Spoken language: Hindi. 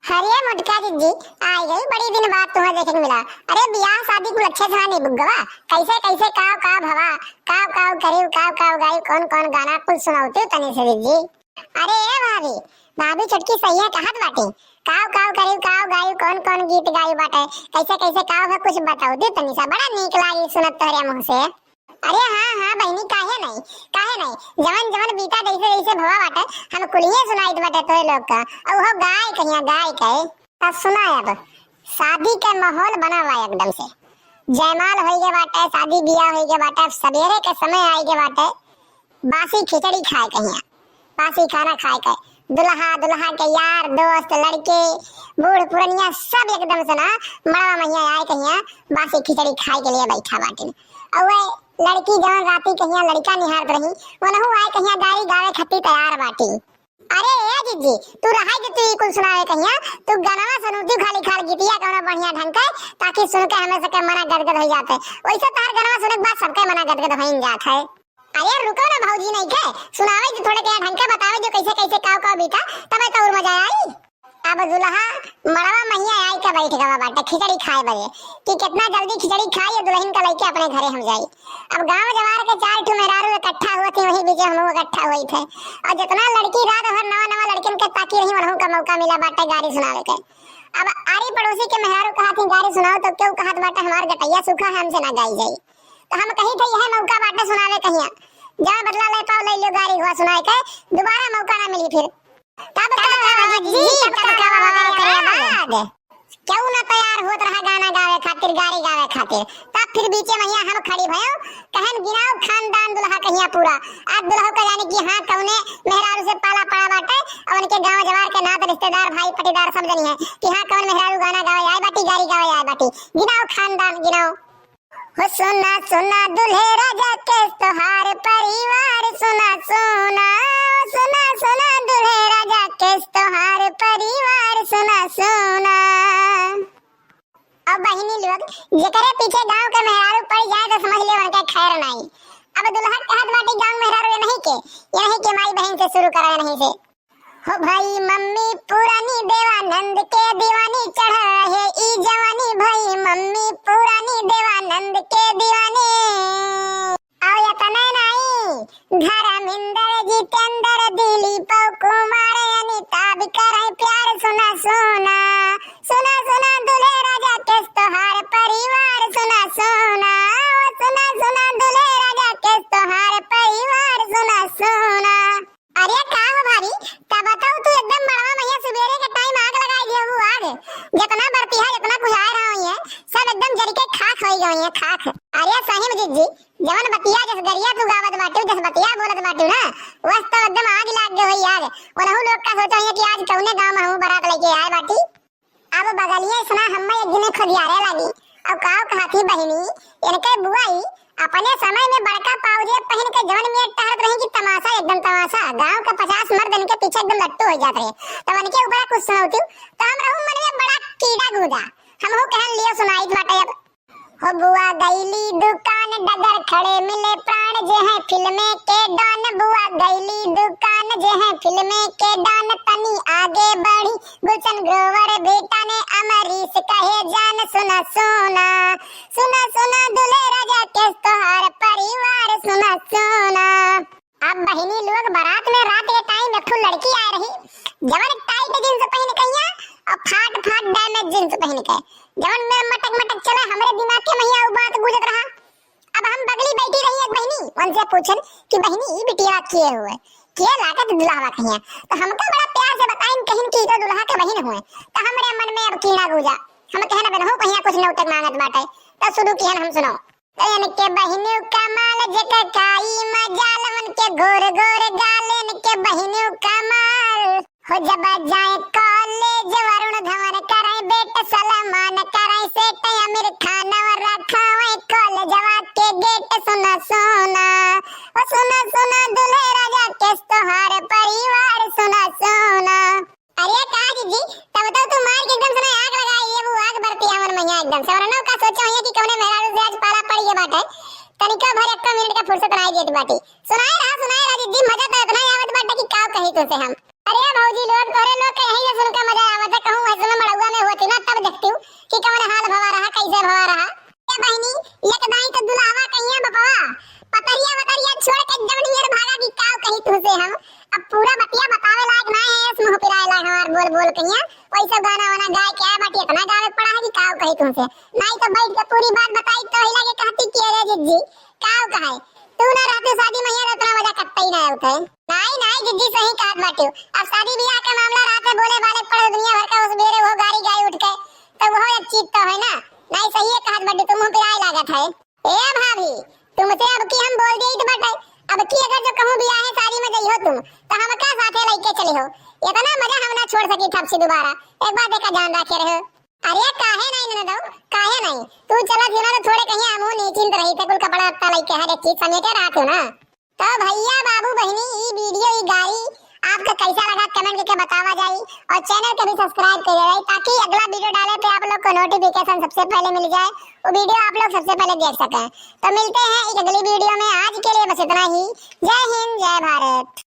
अरे मोटका जी आई गई बड़ी दिन बाद तुम्हें देखे मिला। अरे ब्याह शादी कुल अच्छे से नहीं बुगवा। कैसे कैसे काव काव भवा काव काव करियो काव काव गाई कौन कौन गाना कुल सुनाओते तनी से जी। अरे ए भाभी भाभी छटकी सही है कहत बाटे। काव काव करियो काव गाई कौन कौन गीत गाई बाटे कैसे कैसे काव है कुछ बताओ दे तनी सा बड़ा नीक लागी सुनत तोरे मुंह से। अरे हाँ हाँ बहनी काहे नहीं जवन जवन बीता जैसे जैसे भवा बाटे हम कुलिये सुनाई बाटे तोरे लोग का अब हो गाय कहिया गाय कहे तब सुना। अब शादी के माहौल बना हुआ एकदम से जयमाल होई के बाटे शादी बियाह होई के बाटे सवेरे के समय आई के बाटे बासी खिचड़ी खाए कहिया बासी खाना खाए के दुल्हा दुल्हा के यार दोस्त लड़के बूढ़ पुरनिया सब एकदम से ना मड़वा मैया आए कहिया बासी खिचड़ी खाए के लिए बैठा बाटे। और लड़की जवन राती कहिया लड़का निहारत रही वनहु आए कहिया गाड़ी गावे खत्ती तैयार बाटी। अरे ए जीजी तू रहाई के तू कुल सुनावे कहिया तू गाना सुनती खाली खाली गीतिया कौनो बढ़िया ढंग के ताकि सुन के हमें सके मना गदगद हो जाते वैसे तार गाना सुने के बाद सबके मना गदगद हो जात है। अरे रुको ना भौजी नहीं के सुनावे जो थोड़े के ढंग के बतावे जो कैसे कैसे काव काव बीता तब तो और मजा आई। अब दुल्हा मड़वा मैया आई का बैठ गवा बाटे खिचड़ी खाए बजे कि कितना जल्दी खिचड़ी खाई और दुल्हन का लेके अपने घरे हम जाई। अब गांव जवार के चार ठो मेहरारू इकट्ठा हुए थे वही बीच हम लोग इकट्ठा हुए थे और जितना लड़की रात भर नवा नवा लड़किन के ताकि रही वनहु का मौका मिला बाटे गाड़ी सुनावे के। अब आरी पड़ोसी के मेहरारू कहा थी गाड़ी सुनाओ तो क्यों कहत बाटे हमार गटैया सूखा है हमसे ना गाई जाई तो हम कही थे यह मौका बाटे सुनावे कहिया जब बदला ले पाओ ले लो गाड़ी हुआ सुनाए के दोबारा मौका ना मिली फिर तब क्यों ना तैयार होत रहा गाना गावे खातिर गाड़ी गावे खातिर तब फिर बीचे मैया हम खड़ी भयो कहन गिनाओ खानदान दुल्हा कहिया पूरा आज दुल्हा का जाने की हां कौने मेहरारू से पाला पड़ा बाटे और उनके गांव जवार के नात रिश्तेदार भाई पटीदार सब जनी है कि हां कौन मेहरारू गाना गावे आए बाटी गाड़ी गावे आए बाटी गिनाओ खानदान गिनाओ। हो सुना सुना दुल्हे राजा के तोहार परिवार सुना सुना सुना सुना दुल्हे राजा के तोहार परिवार सुना सुना। अब बहिनी लोग जेकरे पीछे गांव के मेहरारू पड़ जाए तो समझ ले उनके खैर नहीं। अब दुल्हा कहत बाटी गांव मेहरारू नहीं के माई बहन से शुरू करा नहीं से। हो भाई मम्मी पुरानी देवानंद के दीवानी चढ़ा है ई जवानी भाई मम्मी पुरानी देवानंद के दीवानी आओ या तने नहीं धर्मेंद्र जितेंद्र दिलीप कुमार अमिताभ करे प्यार सुना सुना सुना सुना दुल्हे राजा के तोहार परिवार सुना सुना सुना सुना दुल्हे राजा के तोहार परिवार सुना सुना। अरे का हो भाभी तब बताओ तू एकदम मड़वा मैया सवेरे के टाइम आग लगाई दियो वो आग जितना बरती है जितना कुछ आ रहा है सब एकदम जल के खाक हो गई है खाक। अरे साहिब जी जवन बतिया जस गरिया तू गावत बाटू जस बतिया बोलत बाटू ना वस तो एकदम आग लाग गई होई आग वनहु लोग का सोचो है कि आज कौने गांव में हूं बारात लेके आए बाटी। अब बगलिए सुना हम्मे एक दिन खुदियारे लगी अब काव कहती बहिनी इनके बुआई अपने समय में बड़का पावजे पहन के जवन में टहलत रही कि तमाशा एकदम तमाशा गांव के 50 मर्द इनके पीछे एकदम लट्टू हो जाते रहे तब इनके ऊपर कुछ सुनाऊती तो हम रहू मन में बड़ा कीड़ा गुदा हम हो कहन लियो सुनाई बाटे। अब हो बुआ गईली दुकान डगर खड़े मिले प्राण जे है फिल्म के डॉन बुआ गईली दुकान जे है फिल्म के डॉन तनी आगे बढ़ी गुलशन ग्रोवर बेटा ने अमरीश कहे जान सुना सुना सुना सुना दुल्हे राजा के तोहार परिवार सुना सुना। अब बहिनी लोग बारात में रात के टाइम एक लड़की आ रही जवन टाइट जींस पहन कहिया और फाट फाट डैमेज जींस पहन के जवन में मटक मटक चला हमरे दिमाग के मैया वो बात गुजर रहा। अब हम बगली बैठी रही एक बहिनी उनसे पूछन कि बहिनी ई बिटिया किए हुए के लागत दुल्हा कहिया तो हमका बड़ा प्यार से बताइन कहिन कि तो दुल्हा के बहिन हुए तो हमरे मन में अब कीड़ा गुजा हम कहना बनहु कहिया कुछ नौटक मांगत बाटे तो शुरू किहन हम सुनो तयन के बहिनु कमाल जक काई मजाल मन के गोर गोर गालन के बहिनु कमाल हो जब जाए कॉलेज वरुण धवन करे बेट सलमान करे सेठ आमिर खान और रखावे कॉलेजवा के गेट सुना सुना ओ सुना सुना दुल्हे राजा के तोहार परिवार सुना सुना। अरे का जी तब तो तू मार के एकदम सुना आग लगाई ये वो आग बरती हमन मैया एकदम से वरना का सोचा है कि कौने मेहरारू से आज पाला पड़ी के बाटे तनिका भर एक मिनट का फुर्सत नहीं देत बाटी सुनाए रहा जी मजा तो इतना आवत बाटे कि का कही तो से हम। अरे भौजी लोग तोरे लोग के यही सुन के मजा आवत है कहूं बोल बोल कहिया वही सब गाना वाना गाय के बाटी इतना गावे पड़ा है कि काव कही तुमसे नहीं तो बैठ के पूरी बात बताई तो हिला के कहती कि अरे जिज्जी काव कहे तू ना रहते शादी में यार उतना मजा करता ही ना होता है नहीं नहीं जिज्जी सही कहत बाटी अब शादी ब्याह का मामला रात में बोले बाले पड़े दुनिया भर का उस बेरे वो गाड़ी गाय उठ के तो वो एक चीज तो है ना नहीं सही है कहत बाटी तुम पे आए लागत है ए भाभी तुमसे अब की हम बोल दिए तो बट अब की अगर जो कहूं ब्याह है शादी में गई हो तुम तो हम का साथे लेके चले हो इतना मजा हम ना छोड़ सकी थप से दोबारा एक बात का ध्यान रखे रहो अरे काहे नहीं न दो काहे नहीं तू चला थी ना तो थोड़े कहीं हमू निश्चिंत रही थे कुल कपड़ा लत्ता लेके हर एक चीज समेटे रहा हो ना तो भैया बाबू बहनी ई वीडियो ई गाड़ी आपको कैसा लगा कमेंट करके बतावा जाई और चैनल को भी सब्सक्राइब कर देना ताकि अगला वीडियो डाले पे आप लोग को नोटिफिकेशन सबसे पहले मिल जाए वो वीडियो आप लोग सबसे पहले देख सकें तो मिलते हैं एक अगली वीडियो में आज के लिए बस इतना ही जय हिंद जय भारत।